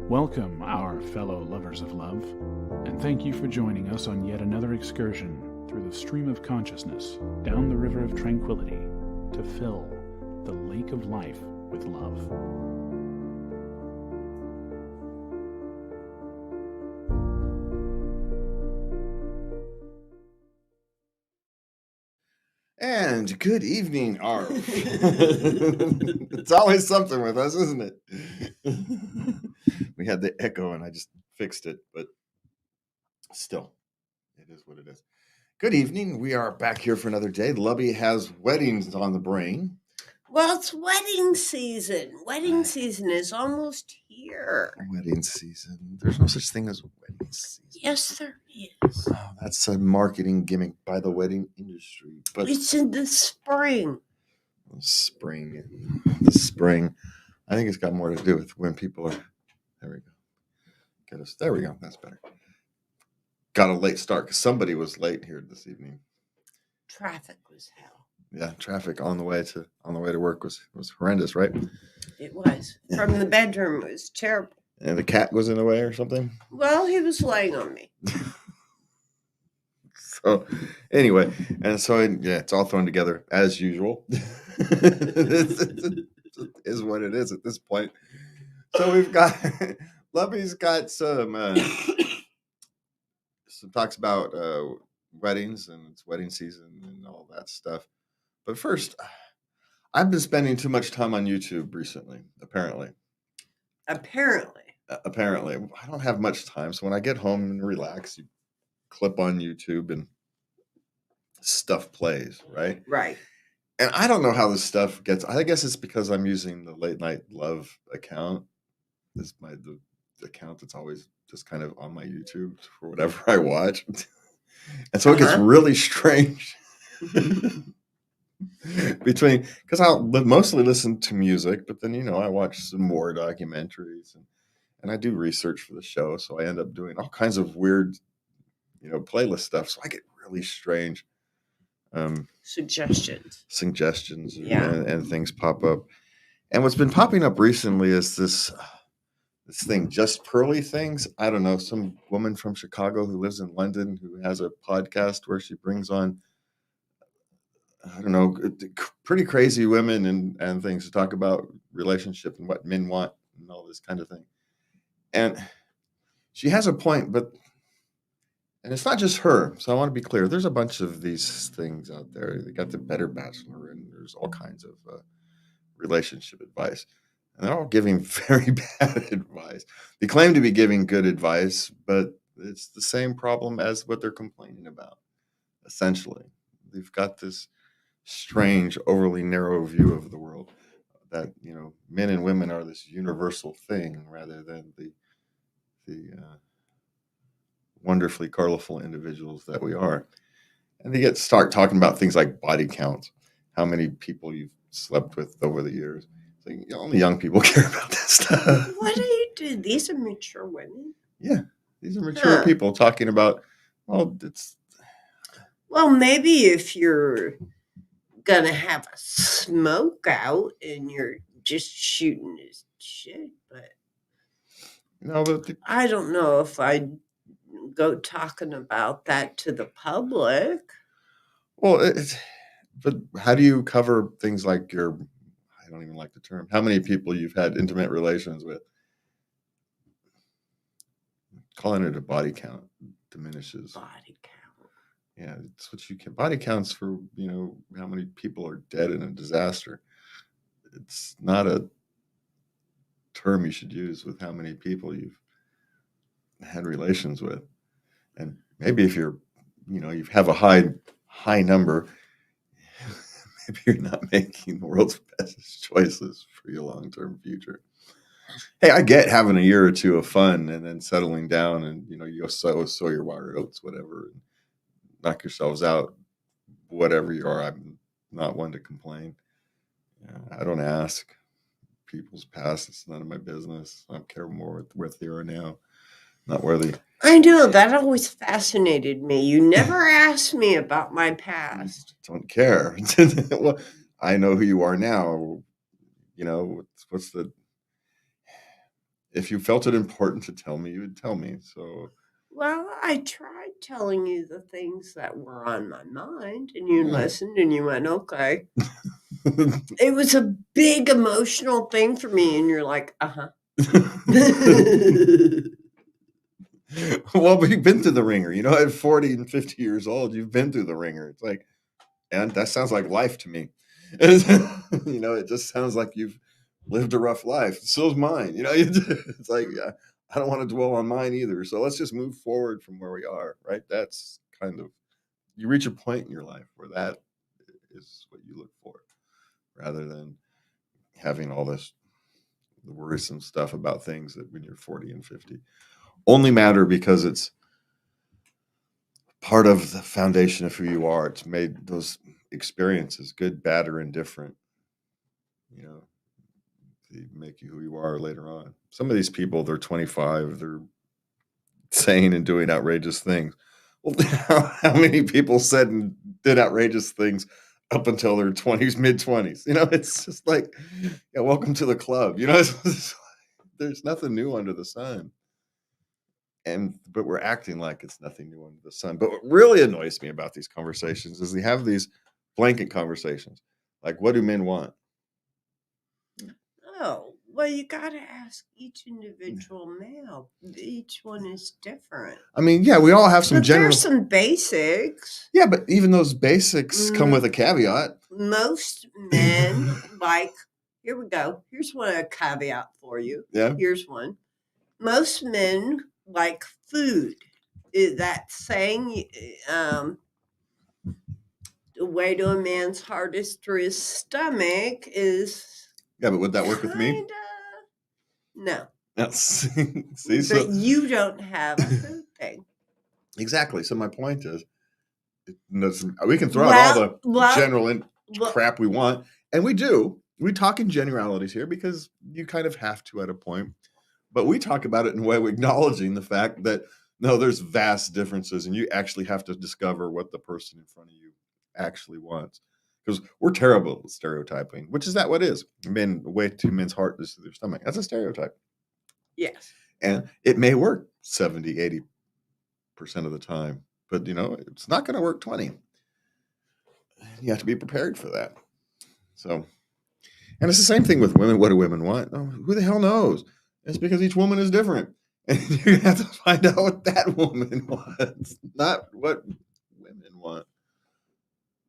Welcome, our fellow lovers of love, and thank you for joining us on yet another excursion through the stream of consciousness down the river of tranquility to fill the lake of life with love. And good evening, Arv. It's always something with us, isn't it? We had the echo and I just fixed it, but still, it is what it is. Good evening. We are back here for another day. Lubby has weddings on the brain. Well, it's wedding season. Wedding season is almost here. Wedding season. There's no such thing as wedding season. Yes, there is. Oh, that's a marketing gimmick by the wedding industry. But It's in the spring. The spring. I think it's got more to do with when people are. There we go. Get us. There we go. That's better. Got a late start because somebody was late here this evening. Traffic was hell. Yeah, traffic on the way to work was horrendous, right? It was. From the bedroom, it was terrible. And the cat was in the way or something? Well, he was laying on me. So anyway, and so it's all thrown together as usual. It is what it is at this point. So we've got Lovey's got some talks about weddings, and it's wedding season and all that stuff. But first, I've been spending too much time on YouTube recently, apparently. Apparently. I don't have much time, so when I get home and relax, you clip on YouTube and stuff plays, right? Right. And I don't know how this stuff gets. I guess it's because I'm using the Late Night Love account. This is the account that's always just kind of on my YouTube for whatever I watch. And so it gets really strange because I'll mostly listen to music, but then, I watch some more documentaries and I do research for the show. So I end up doing all kinds of weird, playlist stuff. So I get really strange suggestions and things pop up. And what's been popping up recently is this thing, Just Pearly Things. I don't know, some woman from Chicago who lives in London who has a podcast where she brings on, I don't know, pretty crazy women and things to talk about relationship and what men want and all this kind of thing. And she has a point, and it's not just her. So I want to be clear. There's a bunch of these things out there. They got the Better Bachelor, and there's all kinds of relationship advice. And they're all giving very bad advice. They claim to be giving good advice, but it's the same problem as what they're complaining about, essentially. They've got this strange, overly narrow view of the world that, men and women are this universal thing rather than the wonderfully colorful individuals that we are. And they start talking about things like body counts, how many people you've slept with over the years. Only young people care about that stuff. What do you do? These are mature women. Yeah, these are mature people talking about. Well, maybe if you're gonna have a smoke out and you're just shooting his shit, but I don't know if I'd go talking about that to the public. Well, but how do you cover things like I don't even like the term, how many people you've had intimate relations with? Calling it a body count diminishes. Body count. Yeah, it's what you can. Body counts for, how many people are dead in a disaster. It's not a term you should use with how many people you've had relations with. And maybe if you have a high number, maybe you're not making the world's best choices for your long-term future. Hey, I get having a year or two of fun and then settling down and, you sow your wild oats, whatever, and knock yourselves out, whatever you are. I'm not one to complain. I don't ask people's past. It's none of my business. I care more where they are now, not where they... I know, that always fascinated me. You never asked me about my past. Don't care. Well, I know who you are now. What's the... If you felt it important to tell me, you would tell me. So, Well, I tried telling you the things that were on my mind, and you yeah. listened and you went, okay. It was a big emotional thing for me, and you're like, uh-huh. Well, but you've been through the ringer. At 40 and 50 years old, you've been through the ringer. It's like, and that sounds like life to me. It just sounds like you've lived a rough life. So is mine. It's like, I don't want to dwell on mine either. So let's just move forward from where we are, right? That's kind of, you reach a point in your life where that is what you look for, rather than having all this worrisome stuff about things that when you're 40 and 50 only matter because it's part of the foundation of who you are. It's made those experiences, good, bad, or indifferent, they make you who you are later on. Some of these people, they're 25, they're saying and doing outrageous things. Well, how many people said and did outrageous things up until their 20s, mid-20s? It's just like, yeah, welcome to the club. There's nothing new under the sun. But we're acting like it's nothing new under the sun. But what really annoys me about these conversations is they have these blanket conversations. Like, what do men want? Oh, well, you got to ask each individual male. Each one is different. I mean, yeah, we all have some But general. there's some basics. Yeah, but even those basics come with a caveat. Most men like, here we go. Here's a caveat for you. Yeah. Here's one. Most men like food. Is that saying the way to a man's heart is through his stomach is. Yeah, but would that work with me? No. See, but you don't have a food thing. Exactly. So my point is, we can throw out all the general crap we want, and we do. We talk in generalities here because you kind of have to at a point, but we talk about it in a way of acknowledging the fact that no, there's vast differences, and you actually have to discover what the person in front of you actually wants. Because we're terrible at stereotyping, which is that what is. Men, way to men's heart is their stomach. That's a stereotype. Yes. And it may work 70, 80% of the time, but it's not going to work 20. You have to be prepared for that. So, and it's the same thing with women. What do women want? Oh, who the hell knows? It's because each woman is different. And you have to find out what that woman wants, not what women want.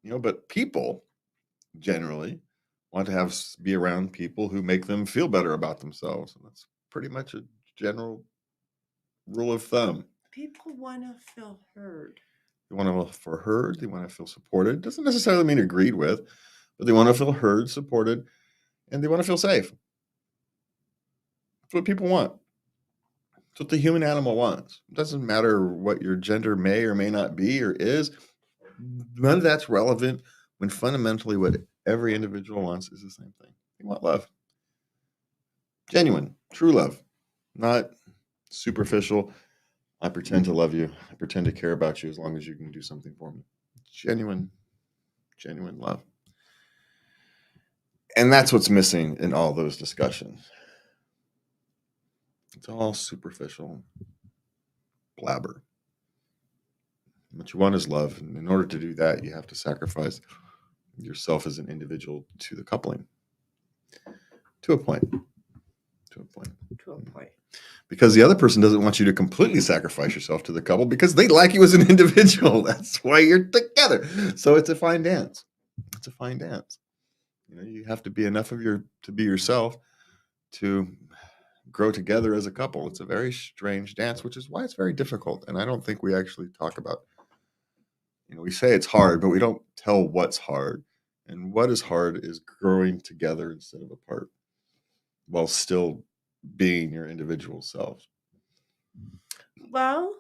But people generally want to be around people who make them feel better about themselves. And that's pretty much a general rule of thumb. People want to feel heard. They want to feel heard. They want to feel supported. It doesn't necessarily mean agreed with, but they want to feel heard, supported, and they want to feel safe. That's what people want. It's what the human animal wants. It doesn't matter what your gender may or may not be or is. None of that's relevant when fundamentally what every individual wants is the same thing. They want love. Genuine, true love. Not superficial. I pretend to love you. I pretend to care about you as long as you can do something for me. Genuine love. And that's what's missing in all those discussions. It's all superficial blabber. What you want is love. And in order to do that, you have to sacrifice yourself as an individual to the coupling. To a point. Because the other person doesn't want you to completely sacrifice yourself to the couple because they like you as an individual. That's why you're together. So it's a fine dance. You have to be enough to be yourself to grow together as a couple. It's a very strange dance, which is why it's very difficult. And I don't think we actually talk about, we say it's hard, but we don't tell what's hard. And what is hard is growing together instead of apart while still being your individual selves. Well,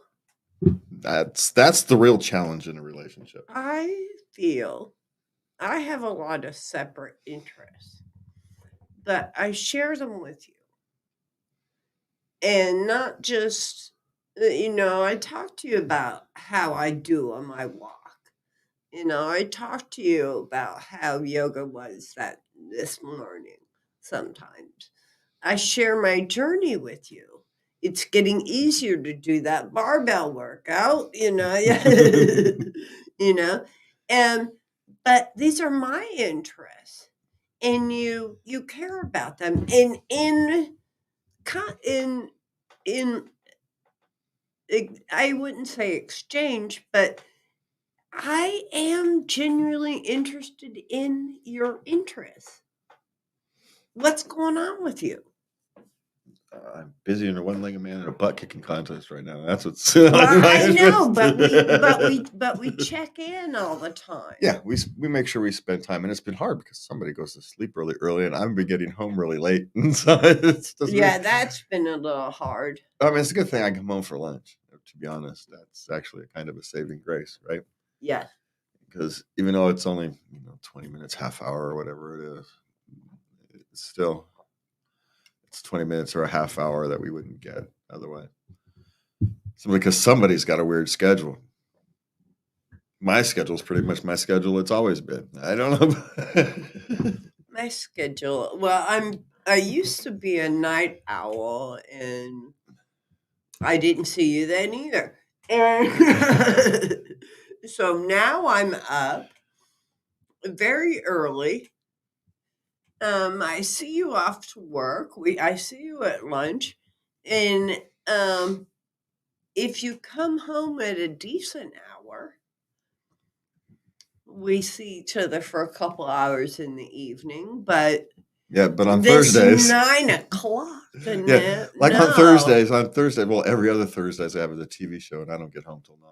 that's the real challenge in a relationship. I feel I have a lot of separate interests, but I share them with you. And not just, I talk to you about how I do on my walk. I talked to you about how yoga was this morning sometimes. I share my journey with you. It's getting easier to do that barbell workout, you know. You know, and but these are my interests, and you care about them, and in in I wouldn't say exchange, but I am genuinely interested in your interests. What's going on with you? I'm busy in a one-legged man in a butt kicking contest right now. That's what's Well, on my I know, interest. but we check in all the time. Yeah, we make sure we spend time, and it's been hard because somebody goes to sleep really early, and I've been getting home really late, and so it doesn't. Yeah, that's been a little hard. I mean, it's a good thing I come home for lunch. To be honest, that's actually kind of a saving grace, right? Yes. Because even though it's only 20 minutes, half hour, or whatever it is, it's 20 minutes or a half hour that we wouldn't get otherwise. Simply because somebody's got a weird schedule. My schedule is pretty much my schedule it's always been. I don't know. My schedule. Well, I used to be a night owl, and I didn't see you then either. And so now I'm up very early. I see you off to work. I see you at lunch, and if you come home at a decent hour, we see each other for a couple hours in the evening. But yeah, but on this Thursdays, 9 o'clock. yeah, like no. on Thursdays, well, every other Thursdays I have a TV show, and I don't get home till 9.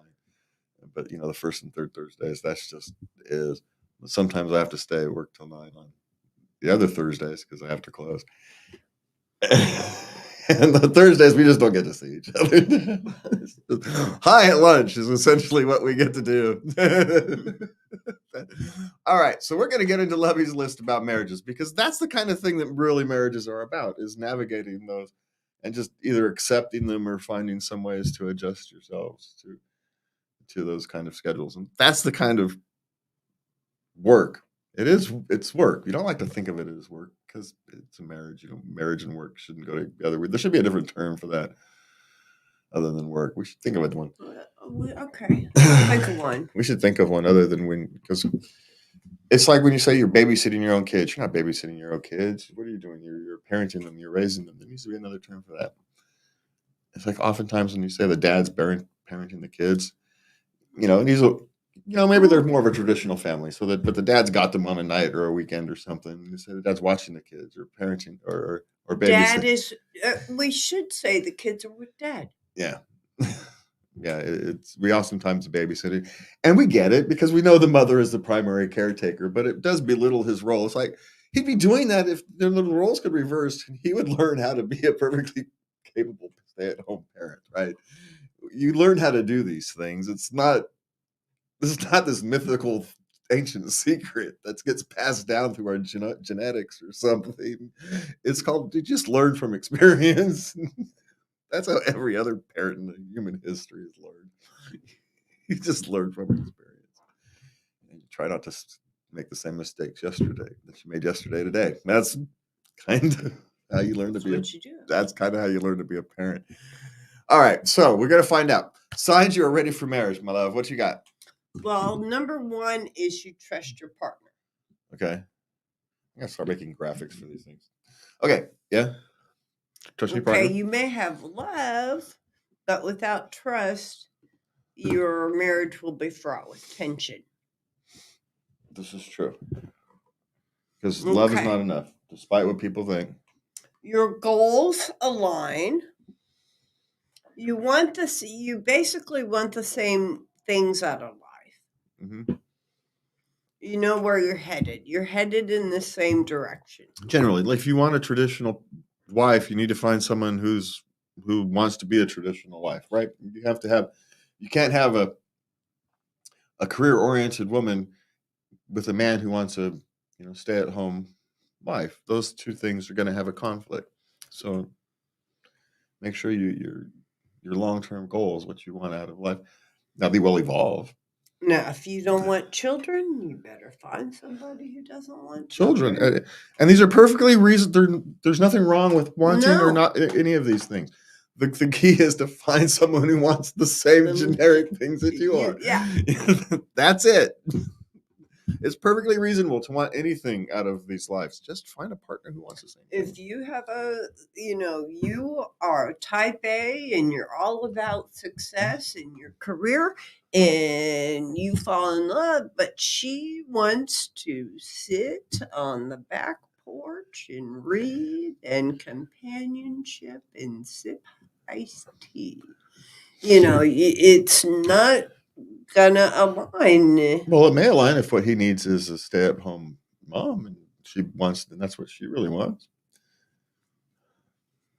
But the first and third Thursdays, that's just is. Sometimes I have to stay at work till 9 on the other Thursdays because I have to close. And the Thursdays we just don't get to see each other. Hi at lunch is essentially what we get to do. All right, so we're going to get into Lovey's list about marriages because that's the kind of thing that really marriages are about, is navigating those and just either accepting them or finding some ways to adjust yourselves to those kind of schedules. And that's the kind of work. It's work. You don't like to think of it as work because it's a marriage. Marriage and work shouldn't go together. There should be a different term for that other than work. We should think of it one. Okay. Think of one. We should think of one other than because it's like when you say you're babysitting your own kids. You're not babysitting your own kids. What are you doing? You're parenting them. You're raising them. There needs to be another term for that. It's like oftentimes when you say the dad's parenting the kids, and these will. Maybe they're more of a traditional family, but the dad's got them on a night or a weekend or something. You say the dad's watching the kids or parenting or babysitting. Dad is. We should say the kids are with dad. Yeah, yeah. We oftentimes babysitting, and we get it because we know the mother is the primary caretaker, but it does belittle his role. It's like he'd be doing that if the roles could reverse, and he would learn how to be a perfectly capable stay-at-home parent. Right? You learn how to do these things. This is not this mythical ancient secret that gets passed down through our genetics or something. It's called, you just learn from experience. That's how every other parent in human history has learned. You just learn from experience. And you try not to make the same mistakes that you made yesterday today. That's kind of how you learn to be That's kind of how you learn to be a parent. All right, so we're going to find out. Signs you are ready for marriage, my love. What you got? Well, number one is you trust your partner. Okay. I gotta start making graphics for these things. Okay. Yeah. Trust your partner. Okay, you may have love, but without trust, your marriage will be fraught with tension. This is true. Because love is not enough, despite what people think. Your goals align. You basically want the same things out of life. Mm-hmm. You know where you're headed. You're headed in the same direction. Generally, like if you want a traditional wife, you need to find someone who wants to be a traditional wife, right? You can't have a career-oriented woman with a man who wants a stay-at-home wife. Those two things are going to have a conflict. So make sure your long-term goals, what you want out of life. Now they will evolve. Now, if you don't want children, you better find somebody who doesn't want Children, children. and these are perfectly reasonable. There's nothing wrong with wanting or No. not any of these things. The key is to find someone who wants the same generic things that you are. Yeah. That's it. It's perfectly reasonable to want anything out of these lives. Just find a partner who wants the same thing. If you have you are type A and you're all about success in your career and you fall in love, but she wants to sit on the back porch and read and companionship and sip iced tea. It's not gonna align. Well, it may align if what he needs is a stay-at-home mom, and and that's what she really wants.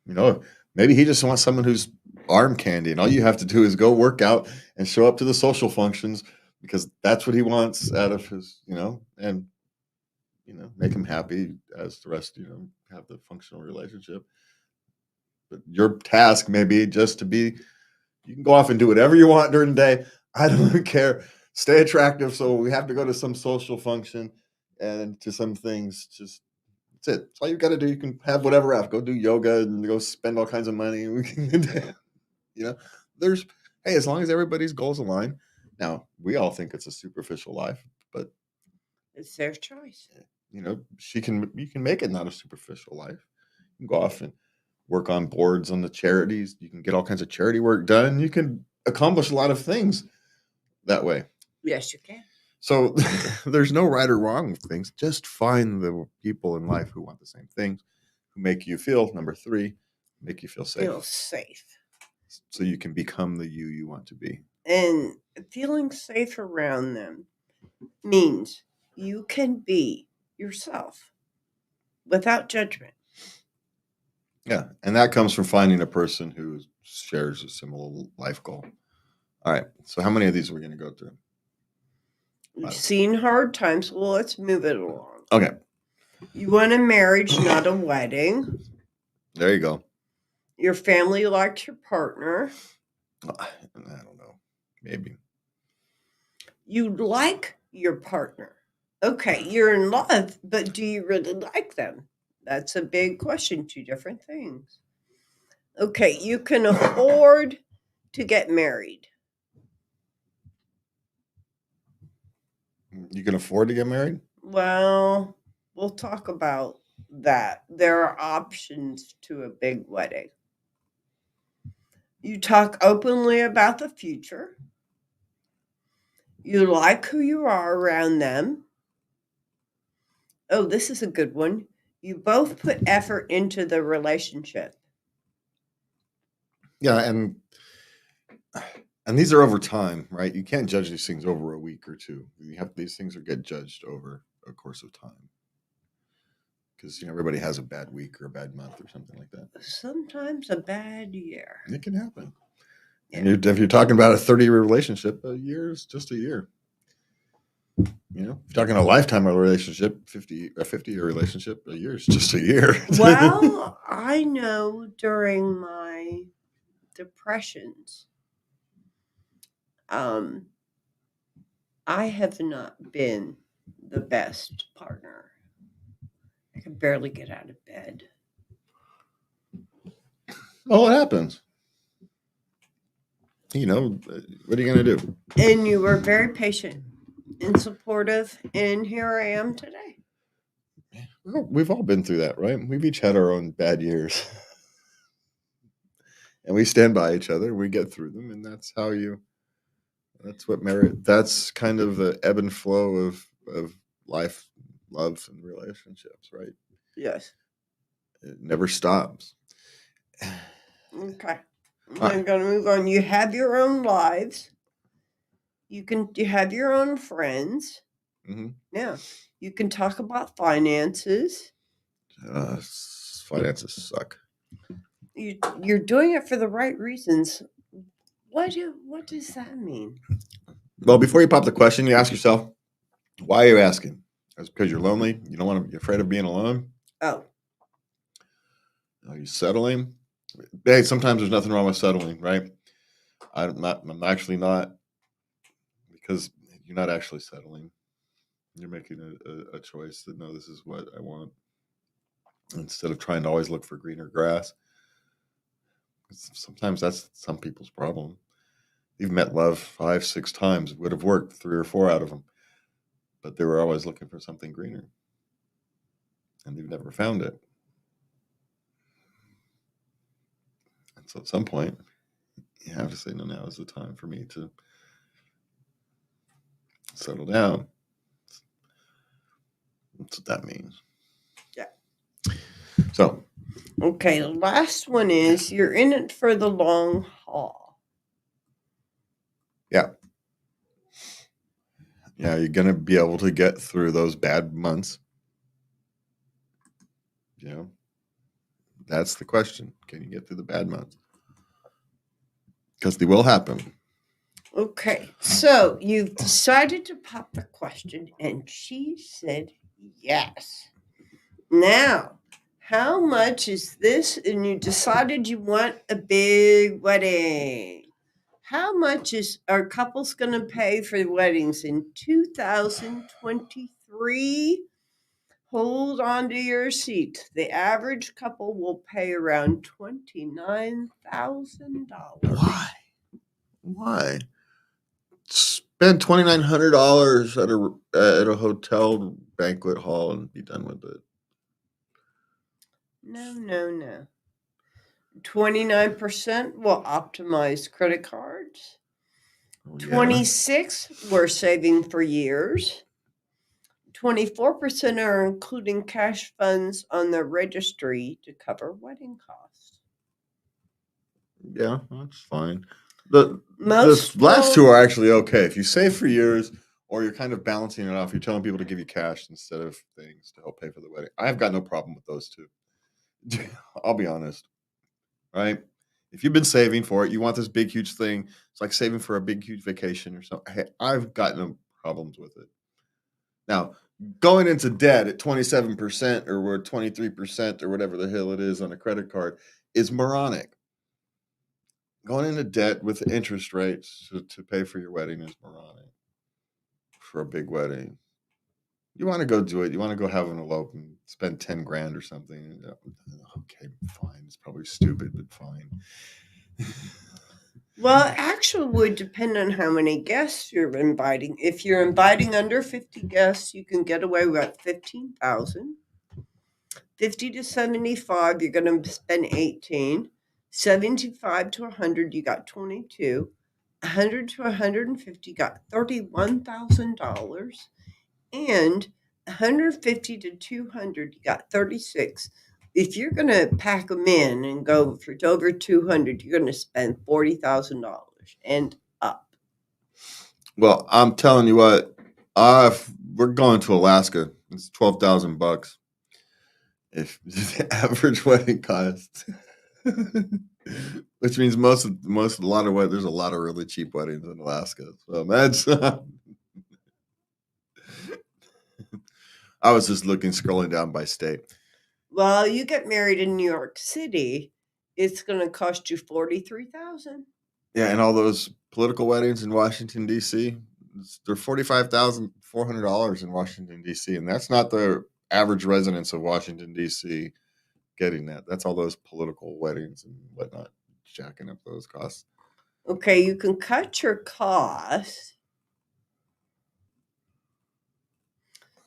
Maybe he just wants someone who's arm candy, and all you have to do is go work out and show up to the social functions because that's what he wants out of his, and make him happy as the rest, have the functional relationship. But your task may be just to be. You can go off and do whatever you want during the day. I don't care. Stay attractive. So we have to go to some social function and to some things. Just that's it. That's all you got to do. You can have whatever else. Go do yoga and go spend all kinds of money. There's as long as everybody's goals align. Now we all think it's a superficial life, but It's their choice. you can make it not a superficial life. You can go off and work on boards on the charities. You can get all kinds of charity work done. You can accomplish a lot of things that way. Yes, you can. So there's no right or wrong with things. Just find the people in life who want the same things, who make you feel, number 3, make you feel safe. Feel safe. So you can become the you want to be. And feeling safe around them means you can be yourself without judgment. Yeah, and that comes from finding a person who shares a similar life goal. All right, so how many of these are we going to go through? You've seen hard times. Well, let's move it along. Okay. You want a marriage, not a wedding. There you go. Your family likes your partner. I don't know. Maybe. You like your partner. Okay, you're in love, but do you really like them? That's a big question. 2 different things. Okay, you can afford to get married. You can afford to get married? Well, we'll talk about that. There are options to a big wedding. You talk openly about the future. You like who you are around them. Oh, this is a good one. You both put effort into the relationship. Yeah, and these are over time, right? You can't judge these things over a week or 2. These things get judged over a course of time. Because everybody has a bad week or a bad month or something like that. Sometimes a bad year. It can happen. Yeah. And if you're talking about a 30-year relationship, a year is just a year. If you're talking a lifetime of a relationship, a 50-year relationship, a year is just a year. Well, I know during my depressions, I have not been the best partner. I can barely get out of bed. Well, it happens. What are you going to do? And you were very patient and supportive, and here I am today. Well, we've all been through that, right? We've each had our own bad years. And we stand by each other. We get through them, and that's what merit. That's kind of the ebb and flow of life, love, and relationships, right? Yes. It never stops. Okay. I'm going to move on. You have your own lives. You have your own friends. Mm-hmm. Yeah. You can talk about finances. Finances suck. You're doing it for the right reasons. What does that mean? Well, before you pop the question, you ask yourself, why are you asking? It's because you're lonely. You don't want to. You're afraid of being alone. Oh. Are you settling? Hey, sometimes there's nothing wrong with settling, right? I'm actually not, because you're not actually settling. You're making a choice that, no, this is what I want, instead of trying to always look for greener grass. Sometimes that's some people's problem. You've met love 5, 6 times. It would have worked 3 or 4 out of them, but they were always looking for something greener, and they've never found it. And so at some point, you have to say, no, now is the time for me to settle down. That's what that means. Yeah. So, okay, the last one is you're in it for the long haul. Yeah, you're going to be able to get through those bad months. That's the question. Can you get through the bad months? Because they will happen. Okay, so you've decided to pop the question, and she said yes. Now, how much is this? And you decided you want a big wedding. How much are couples going to pay for weddings in 2023? Hold on to your seat. The average couple will pay around $29,000. Why? Spend $2,900 at a hotel banquet hall and be done with it. No. 29% will optimize credit cards. 26% were saving for years. 24% are including cash funds on the registry to cover wedding costs. Yeah, that's fine. The Most last two are actually okay. If you save for years, or you're kind of balancing it off, you're telling people to give you cash instead of things to help pay for the wedding. I've got no problem with those two. I'll be honest, right? If you've been saving for it, you want this big, huge thing. It's like saving for a big, huge vacation or something. Hey, I've got no problems with it. Now, going into debt at 27% or 23% or whatever the hell it is on a credit card is moronic. Going into debt with interest rates to pay for your wedding is moronic. For a big wedding, you want to go do it. You want to go have an elope and spend 10 grand or something. Okay, fine. It's probably stupid, but fine. Well, it actually would depend on how many guests you're inviting. If you're inviting under 50 guests, you can get away with $15,000. 50 to 75, you're going to spend 18. 75 to 100, you got 22. 100 to 150, you got $31,000. And 150 to 200, you got 36. If you're going to pack them in and go for over 200, you're going to spend $40,000 and up. Well, I'm telling you what, we're going to Alaska. It's $12,000. If the average wedding cost, which means a lot of weddings, there's a lot of really cheap weddings in Alaska. So that's. I was just scrolling down by state. Well, you get married in New York City, it's going to cost you $43,000. Yeah, and all those political weddings in Washington D.C., they're $45,400 in Washington D.C., and that's not the average residents of Washington D.C. getting that. That's all those political weddings and whatnot, jacking up those costs. Okay, you can cut your costs.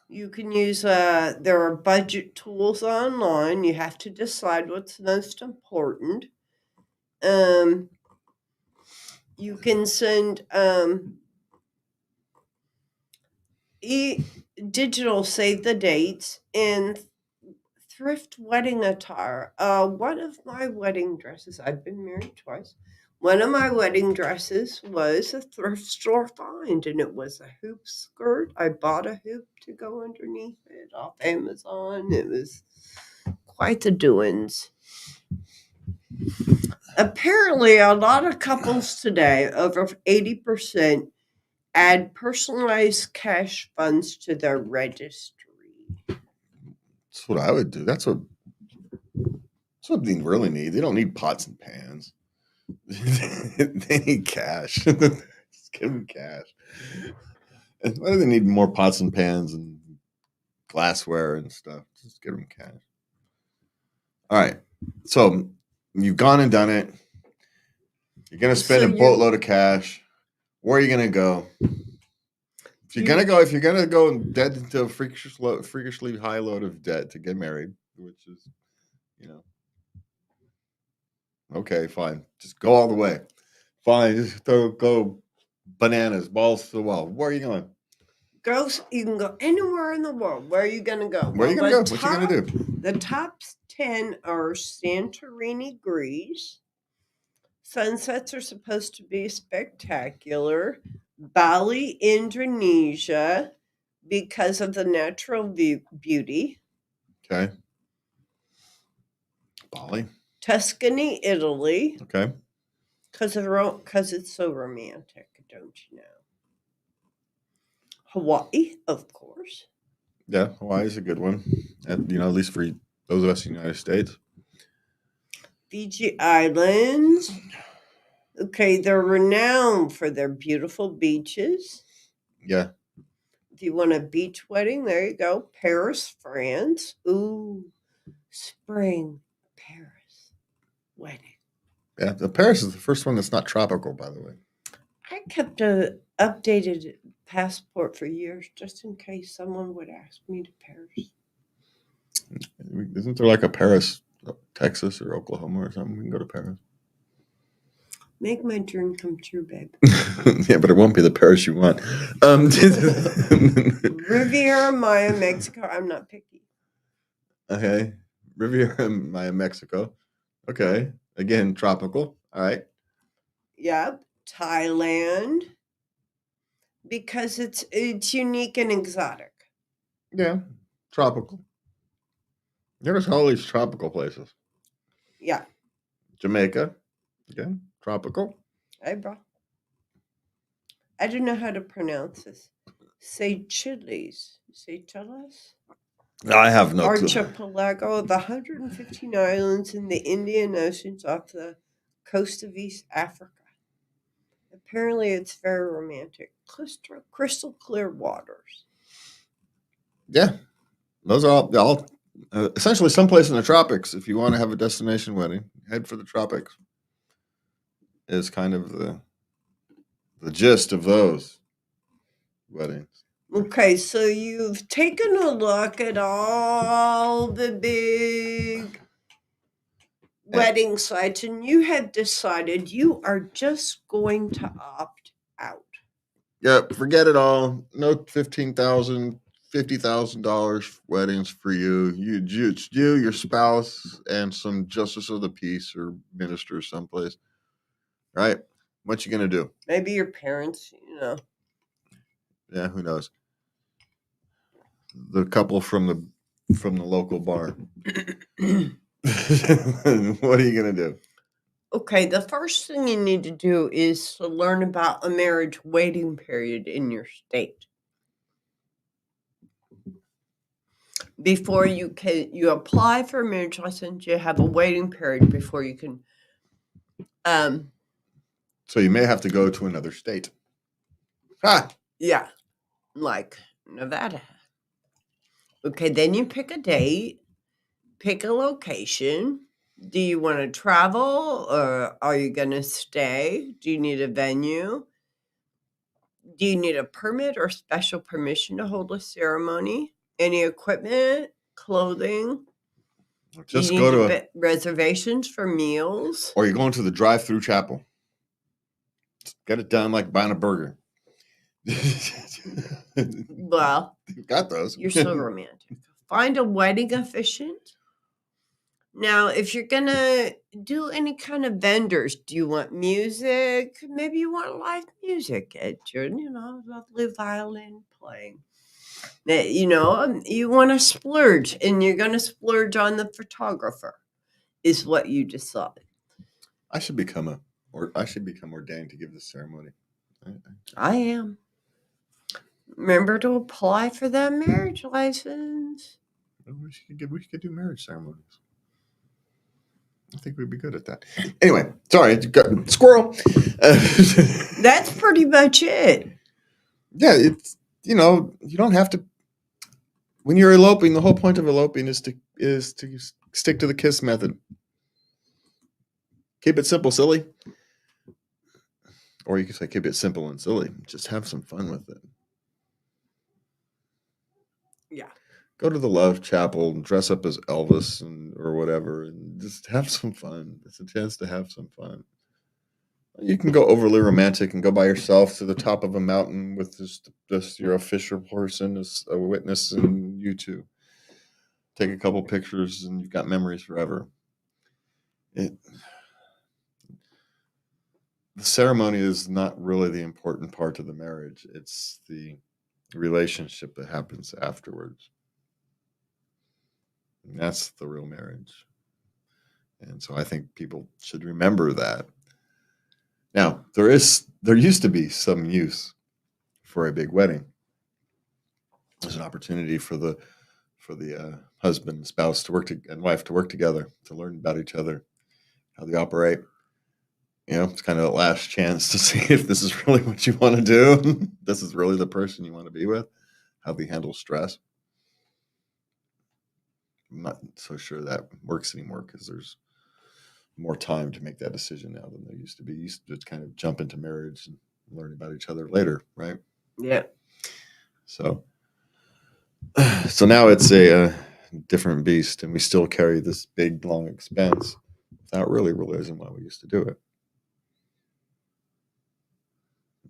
You can use, there are budget tools online. You have to decide what's most important. You can send digital save the dates and thrift wedding attire. One of my wedding dresses, I've been married twice. One of my wedding dresses was a thrift store find, and it was a hoop skirt. I bought a hoop to go underneath it off Amazon. It was quite the doings. Apparently, a lot of couples today, over 80%, add personalized cash funds to their registry. That's what I would do. That's what they really need. They don't need pots and pans. They need cash. Just give them cash. Why do they need more pots and pans and glassware and stuff? Just give them cash. All right. So you've gone and done it. You're going to spend a boatload of cash. Where are you going to go? If you're going to go dead into a freakishly high load of debt to get married, which is, okay, fine. Just go all the way. Fine. Just go bananas, balls to the wall. Where are you going? You can go anywhere in the world. Where are you going to go? Where are you going to go? What are you going to do? The top 10 are Santorini, Greece. Sunsets are supposed to be spectacular. Bali, Indonesia, because of the natural beauty. Okay. Bali. Tuscany, Italy. Okay. Because it's so romantic, don't you know? Hawaii, of course. Yeah, Hawaii is a good one. At least for those of us in the United States. Fiji Islands. Okay, they're renowned for their beautiful beaches. Yeah. If you want a beach wedding, there you go. Paris, France. Ooh, spring, Paris wedding. Yeah, Paris is the first one that's not tropical, by the way. I kept a updated passport for years just in case someone would ask me to Paris. Isn't there like a Paris, Texas or Oklahoma or something? We can go to Paris. Make my dream come true, babe. Yeah, but it won't be the Paris you want. Riviera Maya, Mexico. I'm not picky. Okay. Riviera Maya, Mexico. Okay. Again, tropical. All right. Yep. Thailand. Because it's unique and exotic. Yeah. Tropical. There's all these tropical places. Yeah. Jamaica. Again, tropical. Hey, bro. I don't know how to pronounce this. Seychelles. Seychelles? I have no clue. Archipelago of 115 islands in the Indian Oceans off the coast of East Africa. Apparently, it's very romantic. Crystal clear waters. Yeah. Those are all essentially someplace in the tropics. If you want to have a destination wedding, head for the tropics. Is kind of the gist of those weddings. Okay, so you've taken a look at all the big wedding sites and you have decided you are just going to opt out. Yep, forget it all. No $15,000, $50,000 weddings for you. It's you, your spouse, and some justice of the peace or minister someplace. Right? What you gonna do? Maybe your parents, Yeah, who knows? The couple from the local bar. What are you gonna do? Okay, the first thing you need to do is to learn about a marriage waiting period in your state. Before you apply for a marriage license, you have a waiting period before you can. So you may have to go to another state. Ha! Yeah, like Nevada. Okay, then you pick a date, pick a location. Do you want to travel or are you going to stay? Do you need a venue? Do you need a permit or special permission to hold a ceremony? Any equipment, clothing? Just go to reservations for meals. Or you're going to the drive-through chapel. Just get it done like buying a burger. Well, you've got those. You're so romantic. Find a wedding officiant. Now, if you're going to do any kind of vendors, do you want music? Maybe you want live music at your, lovely violin playing. You want to splurge, and you're going to splurge on the photographer, is what you decide. I should become ordained to give this ceremony. I am. Remember to apply for that marriage license. We should do marriage ceremonies. I think we'd be good at that. Anyway, sorry, squirrel. That's pretty much it. Yeah, you don't have to. When you're eloping, the whole point of eloping is to stick to the kiss method. Keep it simple, silly. Or you could say keep it simple and silly. Just have some fun with it. Yeah. Go to the Love Chapel and dress up as Elvis or whatever, and just have some fun. It's a chance to have some fun. You can go overly romantic and go by yourself to the top of a mountain with just your official person as a witness, and you two take a couple pictures, and you've got memories forever. The ceremony is not really the important part of the marriage. It's the relationship that happens afterwards. And that's the real marriage. And so I think people should remember that. Now, there used to be some use for a big wedding. There's an opportunity for the husband and spouse and wife to work together, to learn about each other, how they operate. It's kind of the last chance to see if this is really what you want to do. This is really the person you want to be with. How they handle stress. I'm not so sure that works anymore because there's more time to make that decision now than there used to be. You used to just kind of jump into marriage and learn about each other later, right? Yeah. So now it's a different beast, and we still carry this big, long expense without really realizing why we used to do it.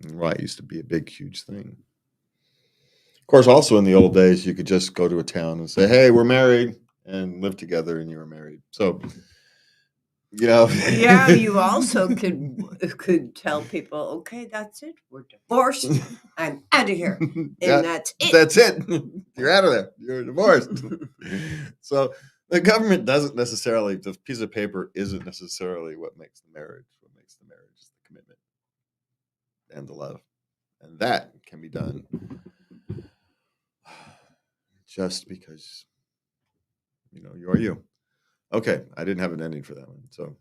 And why it used to be a big, huge thing. Of course, also in the old days, you could just go to a town and say, hey, we're married, and live together, and you were married. So, Yeah, you also could tell people, okay, that's it. We're divorced. I'm out of here. And that's it. That's it. You're out of there. You're divorced. So the government doesn't necessarily, the piece of paper isn't necessarily what makes the marriage. What makes the marriage is the commitment and the love. And that can be done just because, you are you. Okay, I didn't have an ending for that one. So.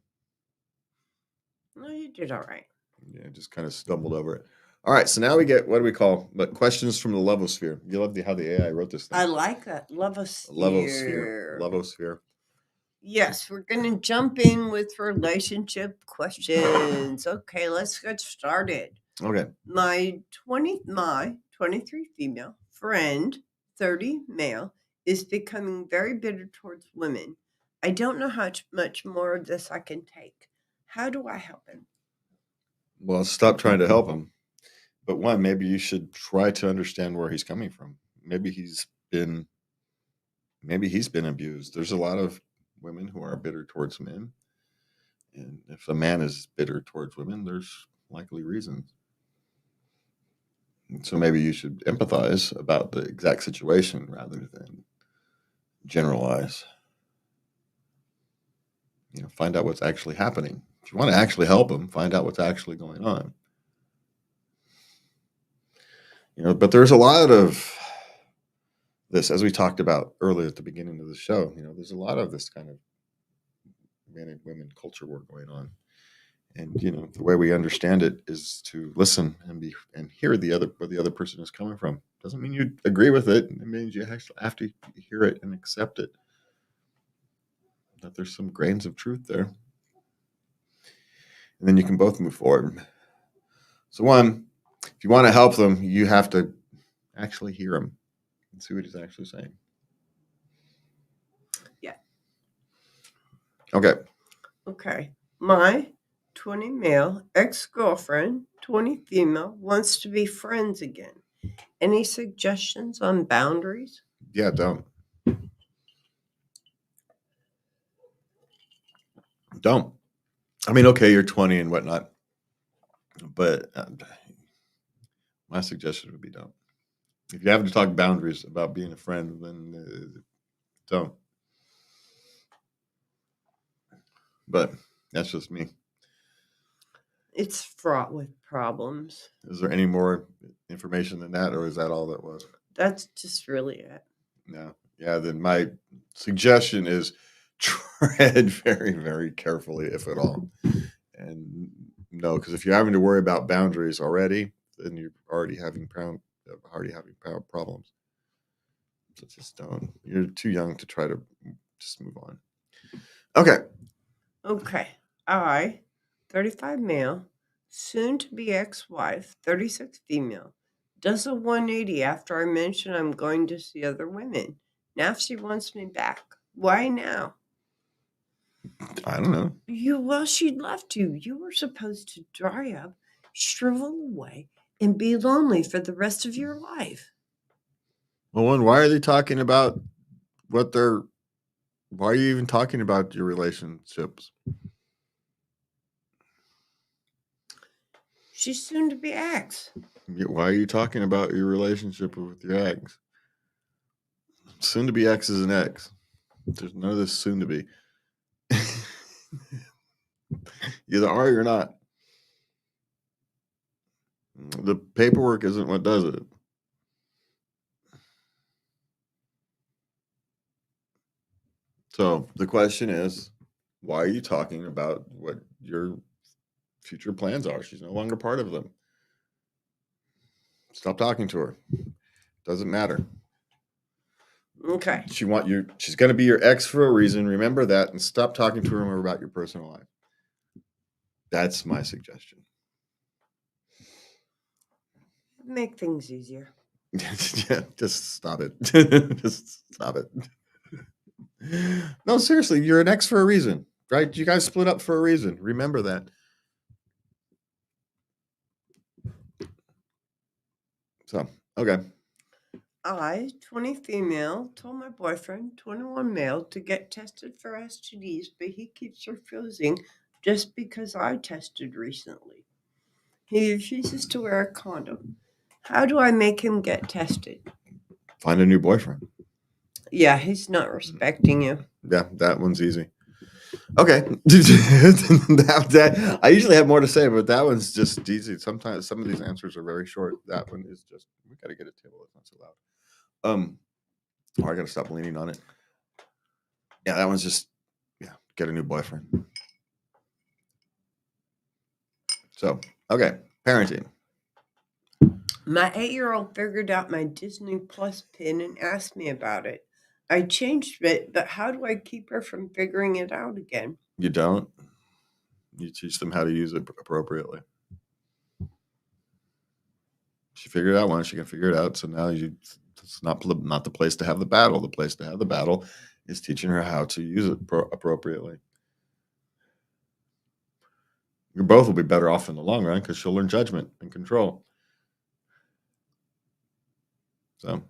No, you did all right. Yeah, just kind of stumbled over it. All right, so now we get, what do we call, questions from the Levosphere. You love how the AI wrote this thing. I like that. Levosphere. Levosphere. Yes, we're going to jump in with relationship questions. Okay, let's get started. Okay. My 23 female friend, 30 male, is becoming very bitter towards women. I don't know how much more of this I can take. How do I help him? Well, stop trying to help him. But one, maybe you should try to understand where he's coming from. Maybe he's been abused. There's a lot of women who are bitter towards men. And if a man is bitter towards women, there's likely reasons. And so maybe you should empathize about the exact situation rather than generalize. Find out what's actually happening. If you want to actually help him, find out what's actually going on. But there's a lot of this, as we talked about earlier at the beginning of the show. There's a lot of this kind of men and women culture war going on. And the way we understand it is to listen and hear where the other person is coming from. Doesn't mean you agree with it. It means you actually have to hear it and accept it. That there's some grains of truth there. And then you can both move forward. So one, if you want to help them, you have to actually hear him and see what he's actually saying. Yeah. Okay. My 20 male ex-girlfriend, 20 female, wants to be friends again. Any suggestions on boundaries? Yeah, don't. I mean, okay, you're 20 and whatnot, but my suggestion would be don't. If you have to talk boundaries about being a friend, then don't. But that's just me. It's fraught with problems. Is there any more information than that, or is that all that was? That's just really it. No. Yeah, then my suggestion is tread very, very carefully, if at all. And no, because if you're having to worry about boundaries already, then you're already having already having problems. So just don't. You're too young to try to just move on. Okay. Okay. I, 35 male, soon to be ex-wife, 36 female, does a 180 after I mention I'm going to see other women. Now she wants me back. Why now? I don't know. Well, she left you. You were supposed to dry up, shrivel away, and be lonely for the rest of your life. Well, why are they talking about why are you even talking about your relationships? She's soon to be ex. Why are you talking about your relationship with your ex? Soon to be ex is an ex. There's none of this soon to be. Either are or you're not. The paperwork isn't what does it. So the question is, why are you talking about what your future plans are? She's no longer part of them. Stop talking to her. Doesn't matter. Okay. She's going to be your ex for a reason. Remember that, and stop talking to her about your personal life. That's my suggestion. Make things easier. Yeah, just stop it. Just stop it. No, seriously, you're an ex for a reason, right? You guys split up for a reason. Remember that. So, okay. I, 20 female, told my boyfriend, 21 male, to get tested for STDs, but he keeps refusing just because I tested recently. He refuses to wear a condom. How do I make him get tested? Find a new boyfriend. Yeah, he's not respecting you. Yeah, that one's easy. Okay. I usually have more to say, but that one's just easy. Sometimes some of these answers are very short. That one is just, we got to get a table that's not so loud. I got to stop leaning on it. Yeah, that one's just, get a new boyfriend. So, okay, parenting. My 8-year-old figured out my Disney Plus pin and asked me about it. I changed it, but how do I keep her from figuring it out again? You don't. You teach them how to use it appropriately. She figured it out once, she can figure it out. So now it's not the place to have the battle. The place to have the battle is teaching her how to use it appropriately. You both will be better off in the long run because she'll learn judgment and control. So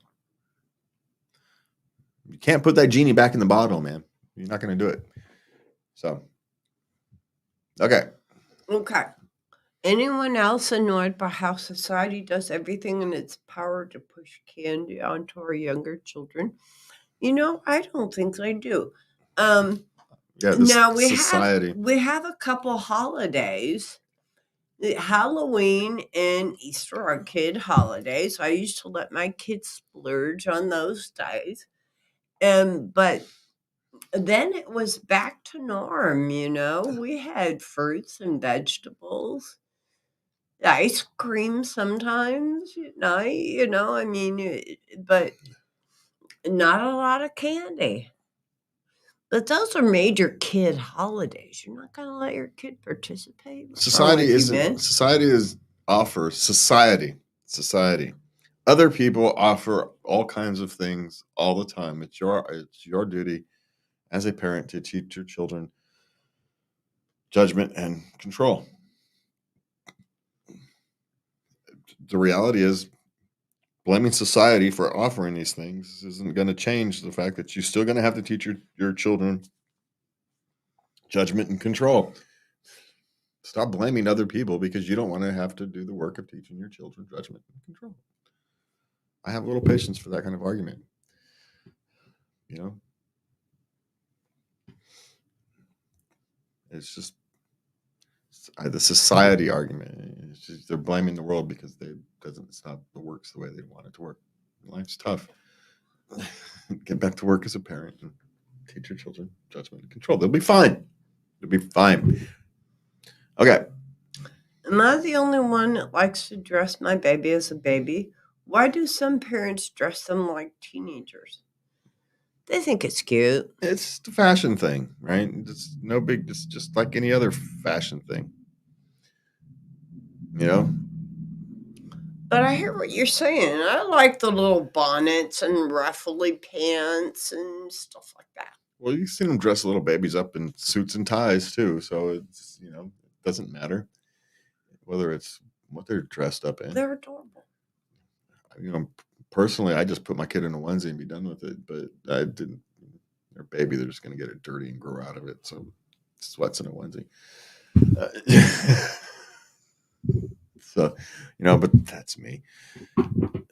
you can't put that genie back in the bottle, man. You're not going to do it. So, okay. Okay. Anyone else annoyed by how society does everything in its power to push candy onto our younger children? I don't think they do. Now we have a couple holidays. Halloween and Easter are kid holidays. I used to let my kids splurge on those days. But then it was back to norm, We had fruits and vegetables, ice cream sometimes at night, but not a lot of candy. But those are major kid holidays. You're not going to let your kid participate. Society other people offer all kinds of things all the time. It's your duty as a parent to teach your children judgment and control. The reality is, blaming society for offering these things isn't going to change the fact that you're still going to have to teach your children judgment and control. Stop blaming other people because you don't want to have to do the work of teaching your children judgment and control. I have a little patience for that kind of argument. It's just the society argument. It's just, they're blaming the world because it's not the works the way they want it to work. Life's tough. Get back to work as a parent and teach your children judgment and control. They'll be fine. Okay. Am I the only one that likes to dress my baby as a baby? Why do some parents dress them like teenagers? They think it's cute. It's the fashion thing, right? It's no big. It's just like any other fashion thing, you know. But I hear what you're saying. I like the little bonnets and ruffly pants and stuff like that. Well, you've seen them dress little babies up in suits and ties too, so it's it doesn't matter whether it's what they're dressed up in. They're adorable. Personally, I just put my kid in a onesie and be done with it. But I didn't. They're baby. They're just going to get it dirty and grow out of it. So sweats in a onesie. So, but that's me.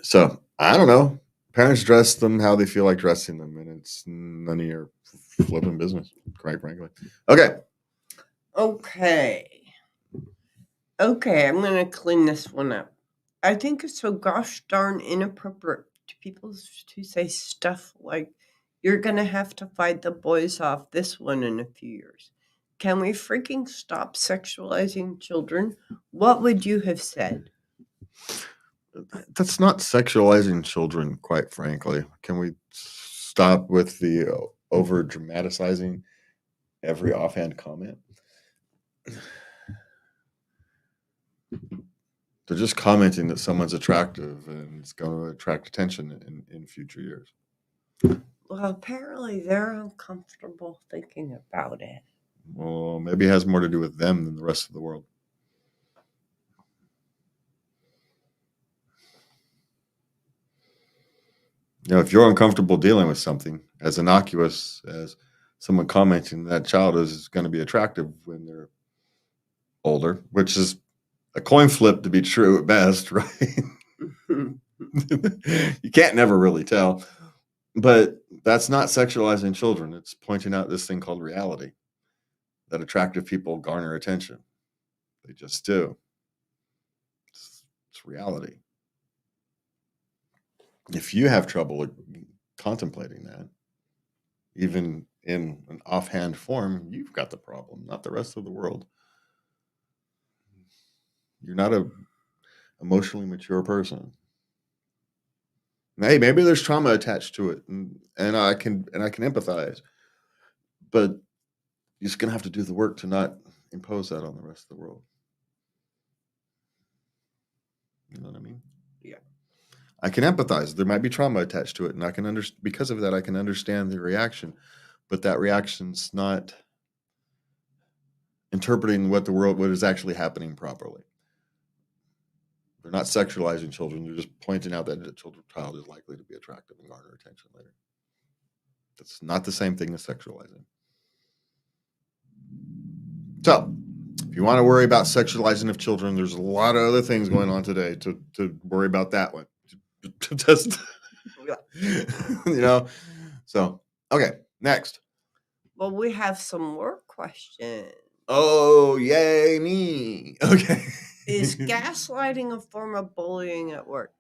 So I don't know. Parents dress them how they feel like dressing them, and it's none of your flipping business, quite frankly. Okay. Okay, I'm going to clean this one up. I think it's so gosh darn inappropriate to people to say stuff like, you're going to have to fight the boys off this one in a few years. Can we freaking stop sexualizing children? What would you have said? That's not sexualizing children, quite frankly. Can we stop with the over dramatizing every offhand comment? They're just commenting that someone's attractive and it's going to attract attention in future years. Well, apparently they're uncomfortable thinking about it. Well, maybe it has more to do with them than the rest of the world. If you're uncomfortable dealing with something as innocuous as someone commenting that child is going to be attractive when they're older, which is a coin flip to be true at best, right? You can't never really tell. But that's not sexualizing children. It's pointing out this thing called reality, that attractive people garner attention. They just do. It's reality. If you have trouble contemplating that, even in an offhand form, you've got the problem, not the rest of the world. You're not a emotionally mature person. Hey, maybe there's trauma attached to it, and I can empathize, but you're just gonna have to do the work to not impose that on the rest of the world. You know what I mean? Yeah. I can empathize. There might be trauma attached to it, and I can understand. Because of that, I can understand the reaction, but that reaction's not interpreting what is actually happening properly. They're not sexualizing children. They're just pointing out that a child is likely to be attractive and garner attention later. That's not the same thing as sexualizing. So, if you want to worry about sexualizing of children, there's a lot of other things going on today to worry about that one. Just, So, okay, next. Well, we have some more questions. Oh, yay, me. Okay. Is gaslighting a form of bullying at work?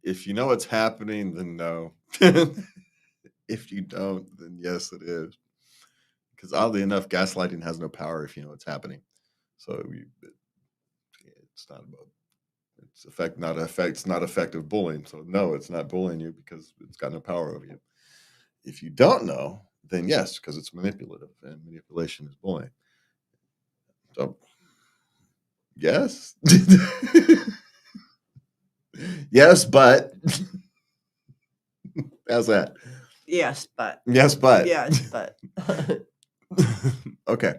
If you know what's happening, then no. If you don't, then yes, it is. Because oddly enough, gaslighting has no power if you know what's happening. So it's not about it's not effective bullying. So no, it's not bullying you because it's got no power over you. If you don't know, then yes, because it's manipulative, and manipulation is bullying. So yes. Yes, but how's that? Yes, but. Yes, but. Yes, but. Okay.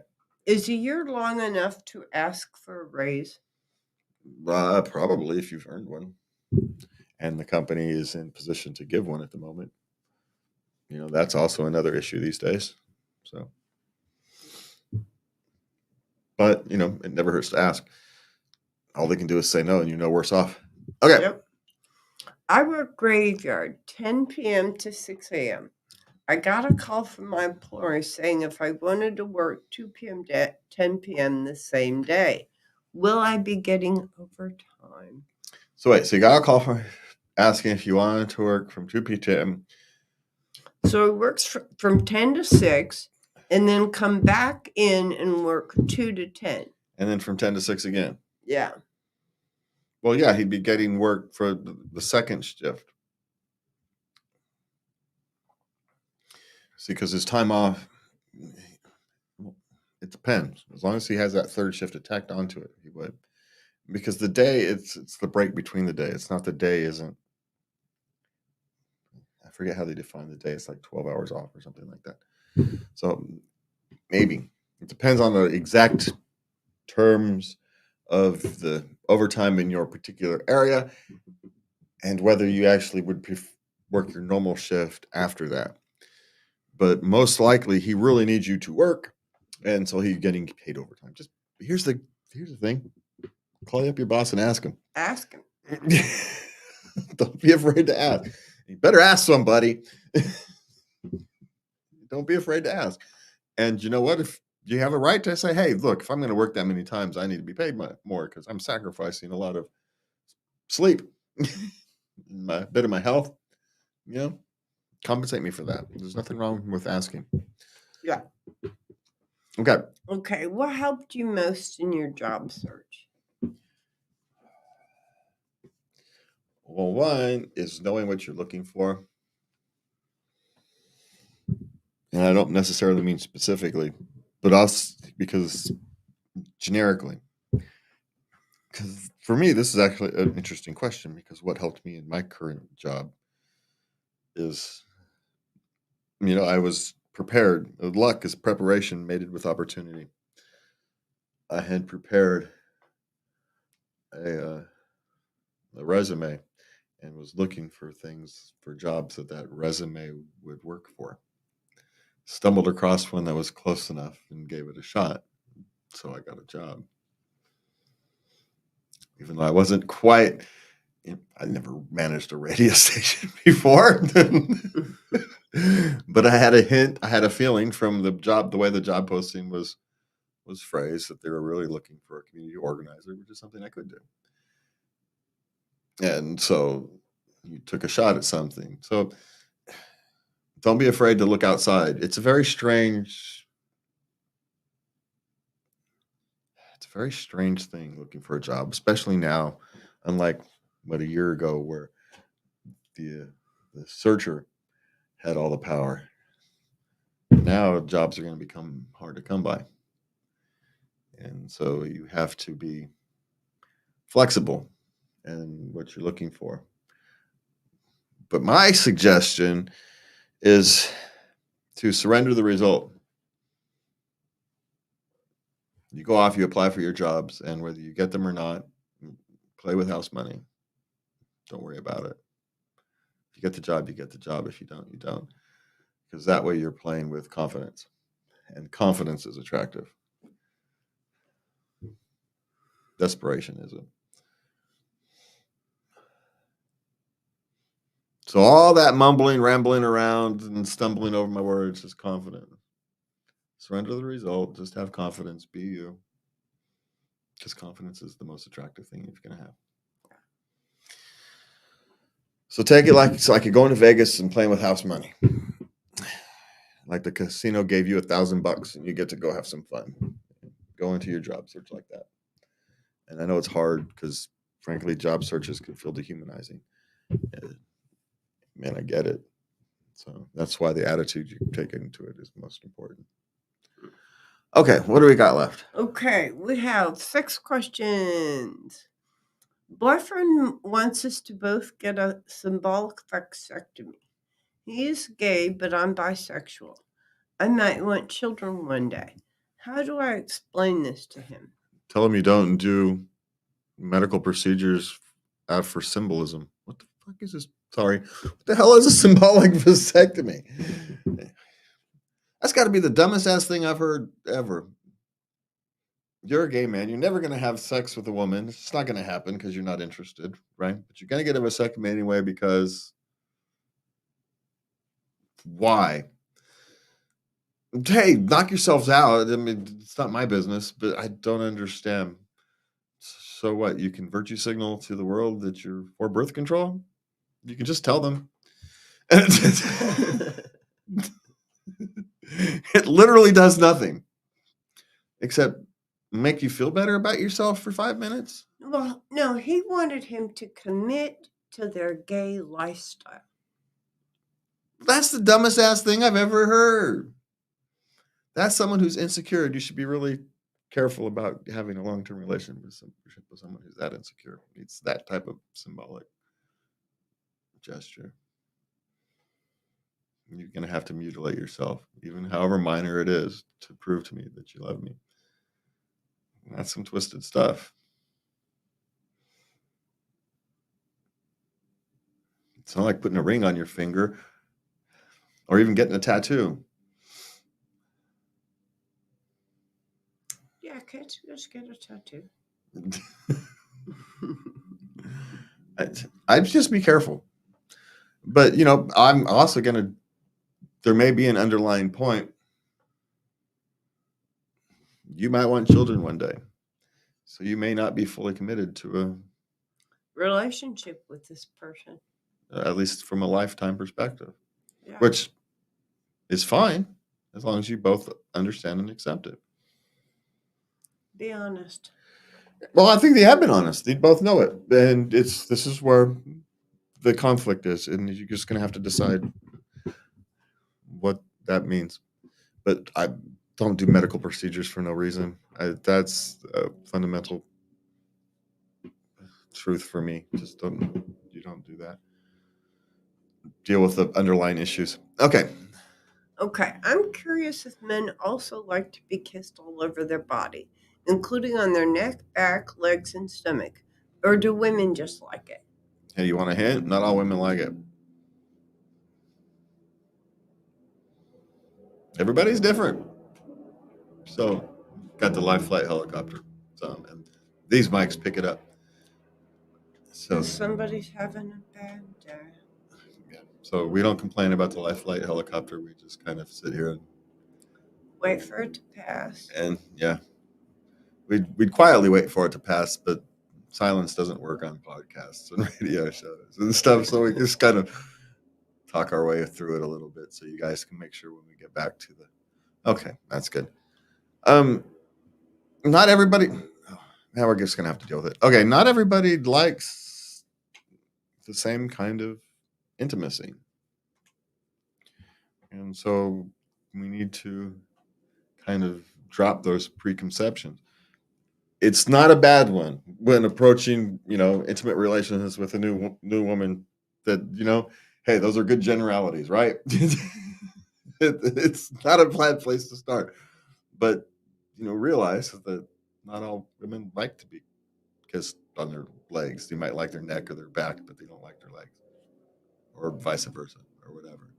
Is a year long enough to ask for a raise? Probably if you've earned one, and the company is in position to give one at the moment. That's also another issue these days. So, but it never hurts to ask. All they can do is say no, and you're no worse off. Okay. Yep. I work graveyard, 10 p.m. to 6 a.m. I got a call from my employer saying if I wanted to work 2 p.m. to 10 p.m. the same day, will I be getting overtime? So wait, so you got a call from asking if you wanted to work from 2 p.m. So it works from 10 to 6 and then come back in and work 2 to 10. And then from 10 to 6 again. Yeah. Well, yeah, he'd be getting work for the second shift. See, because his time off, it depends. As long as he has that third shift tacked onto it, he would. Because the day, it's the break between the day. It's not the day isn't. I forget how they define the day. It's like 12 hours off or something like that. So maybe it depends on the exact terms of the overtime in your particular area and whether you actually would work your normal shift after that. But most likely, he really needs you to work, and so he's getting paid overtime. Just here's the thing: call up your boss and ask him. Ask him. Don't be afraid to ask. You better ask somebody. Don't be afraid to ask. And you know what? If you have a right to say, "Hey, look, if I'm going to work that many times, I need to be paid more because I'm sacrificing a lot of sleep, a bit of my health. You know, compensate me for that." There's nothing wrong with asking. Yeah. Okay. Okay. What helped you most in your job search? Well, one is knowing what you're looking for. And I don't necessarily mean specifically, but also because generically. Because for me, this is actually an interesting question because what helped me in my current job is, I was prepared. Luck is preparation mated with opportunity. I had prepared a resume and was looking for jobs that resume would work for. Stumbled across one that was close enough and gave it a shot. So I got a job. Even though I wasn't quite, I never managed a radio station before. But I had a hint, I had a feeling from the way the job posting was phrased that they were really looking for a community organizer, which is something I could do. And so you took a shot at something. So don't be afraid to look outside. It's a very strange thing looking for a job, especially now, unlike a year ago where the searcher had all the power. Now jobs are going to become hard to come by. And so you have to be flexible in what you're looking for. But my suggestion is to surrender the result. You go off, you apply for your jobs, and whether you get them or not, play with house money. Don't worry about it. If you get the job, you get the job. If you don't, you don't. Because that way you're playing with confidence. And confidence is attractive. Desperation isn't. So all that mumbling, rambling around, and stumbling over my words is confident. Surrender the result. Just have confidence. Be you. Because confidence is the most attractive thing you're going to have. So take it like you're going to Vegas and playing with house money. Like the casino gave you $1,000 and you get to go have some fun. Go into your job search like that. And I know it's hard because, frankly, job searches can feel dehumanizing. Man, I get it. So that's why the attitude you take into it is most important. Okay, what do we got left? Okay, we have 6 questions. Boyfriend wants us to both get a symbolic vasectomy. He is gay, but I'm bisexual. I might want children one day. How do I explain this to him? Tell him you don't do medical procedures out for symbolism. What the fuck is this? Sorry. What the hell is a symbolic vasectomy? That's got to be the dumbest ass thing I've heard ever. You're a gay man. You're never going to have sex with a woman. It's just not going to happen because you're not interested, right? But you're going to get a vasectomy anyway because why? Hey, knock yourselves out. I mean, it's not my business, but I don't understand. So what? You can virtue signal to the world that you're for birth control? You can just tell them. It literally does nothing except make you feel better about yourself for 5 minutes. Well, no, he wanted him to commit to their gay lifestyle. That's the dumbest ass thing I've ever heard. That's someone who's insecure. You should be really careful about having a long-term relationship with someone who's that insecure. It's that type of symbolic gesture. You're going to have to mutilate yourself, even however minor it is, to prove to me that you love me. That's some twisted stuff. It's not like putting a ring on your finger or even getting a tattoo. Yeah, can't you just get a tattoo? I'd just be careful. But, I'm also going to, there may be an underlying point. You might want children one day. So you may not be fully committed to a relationship with this person. At least from a lifetime perspective. Yeah. Which is fine as long as you both understand and accept it. Be honest. Well, I think they have been honest. They both know it. And this is where the conflict is. And you're just going to have to decide what that means. But I don't do medical procedures for no reason. That's a fundamental truth for me. You don't do that. Deal with the underlying issues. Okay. I'm curious if men also like to be kissed all over their body, including on their neck, back, legs, and stomach. Or do women just like it? Hey, you want a hint? Not all women like it. Everybody's different. So, got the live flight helicopter. So, and these mics pick it up. So, somebody's having a bad day. Yeah. So we don't complain about the live flight helicopter. We just kind of sit here and wait for it to pass. And yeah, we'd quietly wait for it to pass, but silence doesn't work on podcasts and radio shows and stuff. So we just kind of talk our way through it a little bit, so you guys can make sure when we get back to the. Okay, that's good. Not everybody. Now we're just gonna have to deal with it. Okay, not everybody likes the same kind of intimacy, and so we need to kind of drop those preconceptions. It's not a bad one when approaching, intimate relationships with a new woman. That hey, those are good generalities, right? It's not a bad place to start, but realize that not all women like to be kissed on their legs. They might like their neck or their back, but they don't like their legs, or vice versa, or whatever.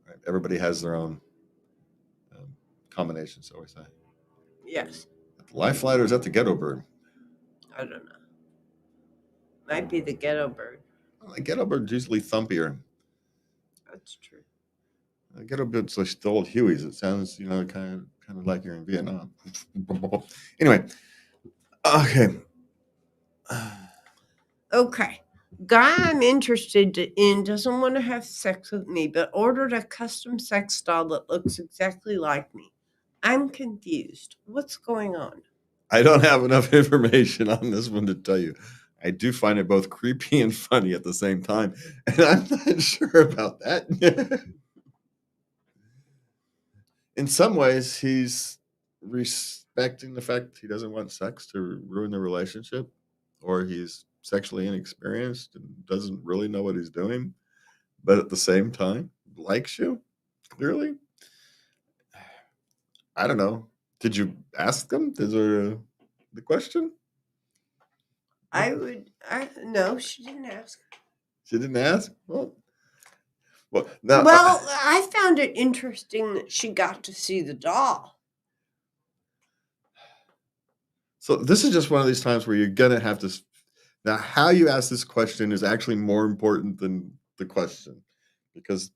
Right? Everybody has their own combinations, so we say. Yes. At the life flight, or is that the ghetto bird? I don't know. Might be the ghetto bird. Well, the ghetto bird's usually thumpier. That's true. The ghetto bird's like the old Hueys. It sounds, kind of like you're in Vietnam. Anyway, okay. Okay. Guy I'm interested in doesn't want to have sex with me, but ordered a custom sex doll that looks exactly like me. I'm confused. What's going on? I don't have enough information on this one to tell you. I do find it both creepy and funny at the same time, and I'm not sure about that. In some ways, he's respecting the fact he doesn't want sex to ruin the relationship, or he's sexually inexperienced and doesn't really know what he's doing, but at the same time likes you, clearly. I don't know. Did you ask them? Is there the question? No, she didn't ask. She didn't ask? Well, now. Well, I found it interesting that she got to see the doll. So this is just one of these times where you're going to have to. Now, how you ask this question is actually more important than the question, because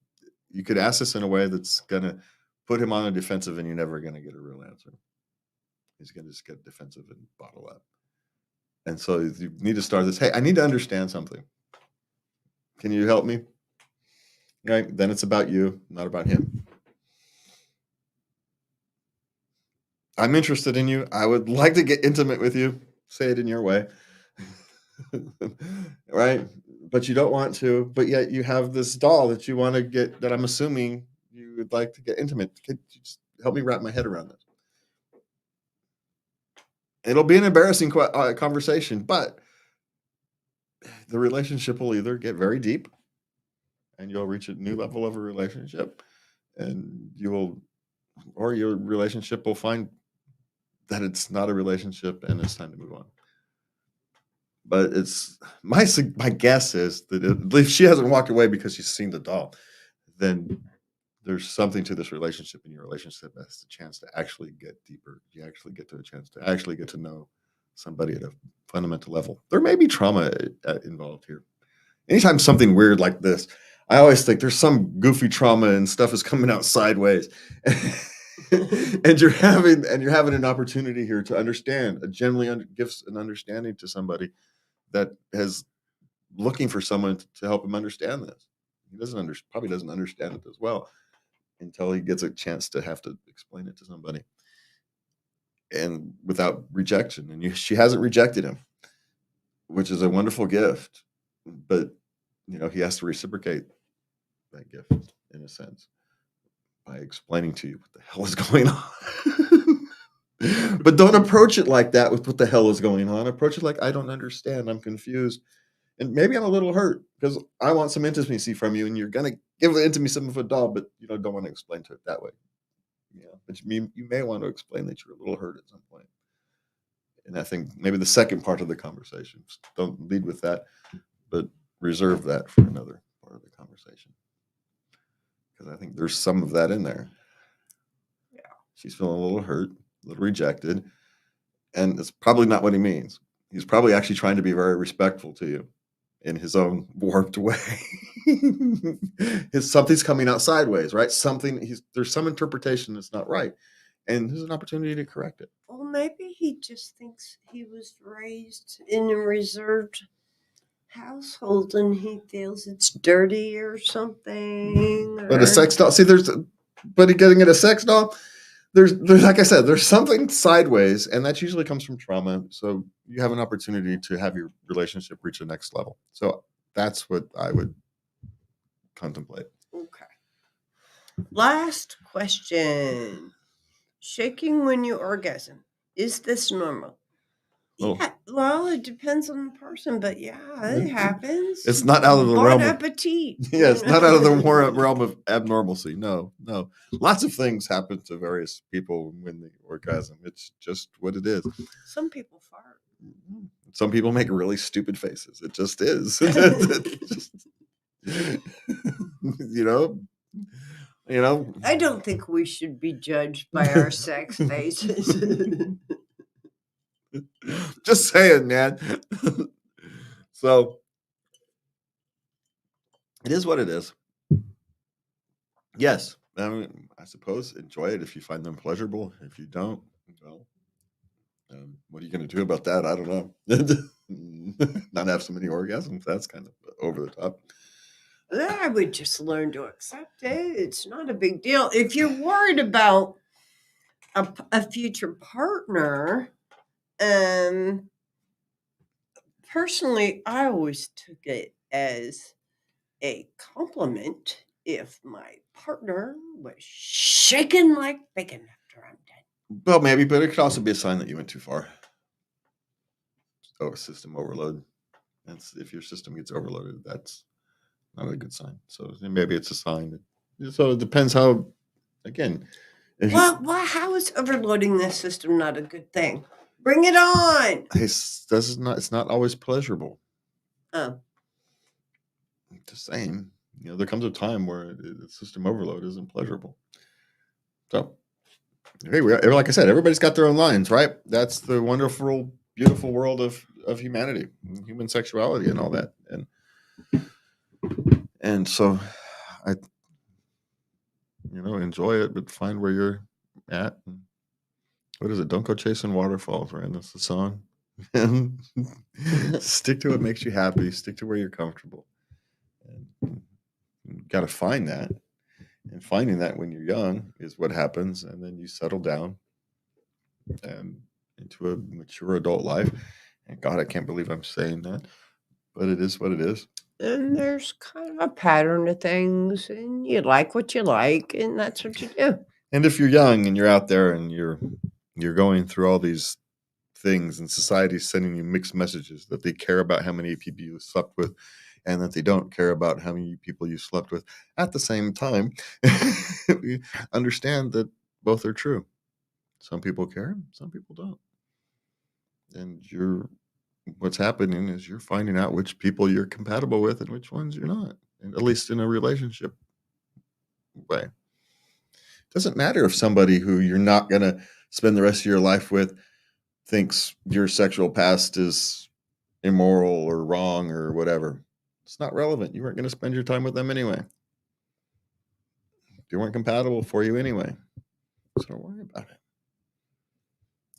you could ask this in a way that's going to put him on a defensive, and you're never going to get a real answer. He's going to just get defensive and bottle up. And so you need to start this. Hey, I need to understand something. Can you help me? Right? Then it's about you, not about him. I'm interested in you. I would like to get intimate with you. Say it in your way. right? But you don't want to, but yet you have this doll that you want to get, that I'm assuming you would like to get intimate. Could you just help me wrap my head around this? It'll be an embarrassing conversation, but the relationship will either get very deep and you'll reach a new level of a relationship, and or your relationship will find that it's not a relationship and it's time to move on. But it's my guess is that if she hasn't walked away because she's seen the doll, then there's something to this relationship, and your relationship has the chance to actually get deeper. You actually get to a chance to actually get to know somebody at a fundamental level. There may be trauma involved here. Anytime something weird like this, I always think there's some goofy trauma and stuff is coming out sideways. and you're having an opportunity here to understand, gives an understanding to somebody that has looking for someone to help him understand this. He probably doesn't understand it as well until he gets a chance to have to explain it to somebody, and without rejection. And she hasn't rejected him, which is a wonderful gift. But he has to reciprocate that gift in a sense by explaining to you what the hell is going on. But don't approach it like that with what the hell is going on. Approach it like, I don't understand. I'm confused. And maybe I'm a little hurt because I want some intimacy from you, and you're going to give it to me some of a doll, but don't want to explain to it that way. But you may want to explain that you're a little hurt at some point. And I think maybe the second part of the conversation, don't lead with that, but reserve that for another part of the conversation. Because I think there's some of that in there. Yeah. She's feeling a little hurt, a little rejected. And it's probably not what he means. He's probably actually trying to be very respectful to you in his own warped way. Something's coming out sideways, right? There's some interpretation that's not right. And there's an opportunity to correct it. Well, maybe he just thinks he was raised in a reserved household and he feels it's dirty or something. But a sex doll, but getting at a sex doll, there's like I said, there's something sideways, and that usually comes from trauma. So you have an opportunity to have your relationship reach the next level. So that's what I would contemplate. Okay. Last question. Shaking when you orgasm. Is this normal? Oh. Yeah, well, it depends on the person, but yeah, it happens. It's not out of the Bon realm. appetit. Yeah, it's not out of the realm of abnormalcy. No. Lots of things happen to various people when they orgasm. It's just what it is. Some people fart. Some people make really stupid faces. It just is. I don't think we should be judged by our sex faces. Just saying, man. So it is what it is. Yes, I suppose enjoy it if you find them pleasurable. If you don't, well, what are you going to do about that? I don't know. Not have so many orgasms. That's kind of over the top. I would just learn to accept it. It's not a big deal. If you're worried about a future partner, personally, I always took it as a compliment if my partner was shaking like bacon after I'm done. Well, maybe, but it could also be a sign that you went too far. Oh, system overload. If your system gets overloaded, that's not a good sign. So maybe it's a sign. So it depends how. Again, how is overloading the system not a good thing? Bring it on. It's not always pleasurable. Oh. Just saying, there comes a time where the system overload isn't pleasurable. So, hey, like I said, everybody's got their own lines, right? That's the wonderful, beautiful world of humanity, human sexuality, and all that. And so, I enjoy it, but find where you're at. What is it? Don't go chasing waterfalls, right? That's the song. Stick to what makes you happy. Stick to where you're comfortable. And you got to find that. And finding that when you're young is what happens. And then you settle down and into a mature adult life. And God, I can't believe I'm saying that, but it is what it is. And there's kind of a pattern to things, and you like what you like, and that's what you do. And if you're young and you're out there and you're going through all these things, and society's sending you mixed messages that they care about how many people you slept with and that they don't care about how many people you slept with at the same time, we understand that both are true. Some people care, some people don't. And what's happening is you're finding out which people you're compatible with and which ones you're not, and at least in a relationship way. It doesn't matter if somebody who you're not going to spend the rest of your life with thinks your sexual past is immoral or wrong or whatever. It's not relevant. You weren't going to spend your time with them anyway. They weren't compatible for you anyway. So don't worry about it.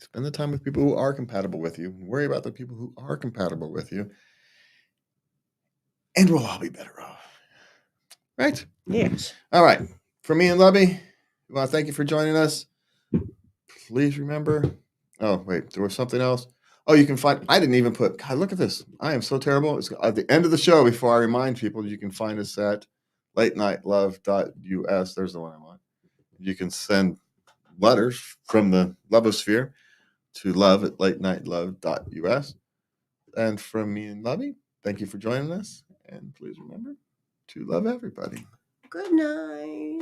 Spend the time with people who are compatible with you. Worry about the people who are compatible with you. And we'll all be better off. Right? Yes. All right. For me and Lubby, we want to thank you for joining us. Please remember. Oh, wait. There was something else. Oh, you can find. I didn't even put. God, look at this. I am so terrible. It's at the end of the show. Before I remind people, you can find us at latenightLove.us. There's the one I want. You can send letters from the Lovosphere to love@latenightLove.us. And from me and Lovey, thank you for joining us. And please remember to love everybody. Good night.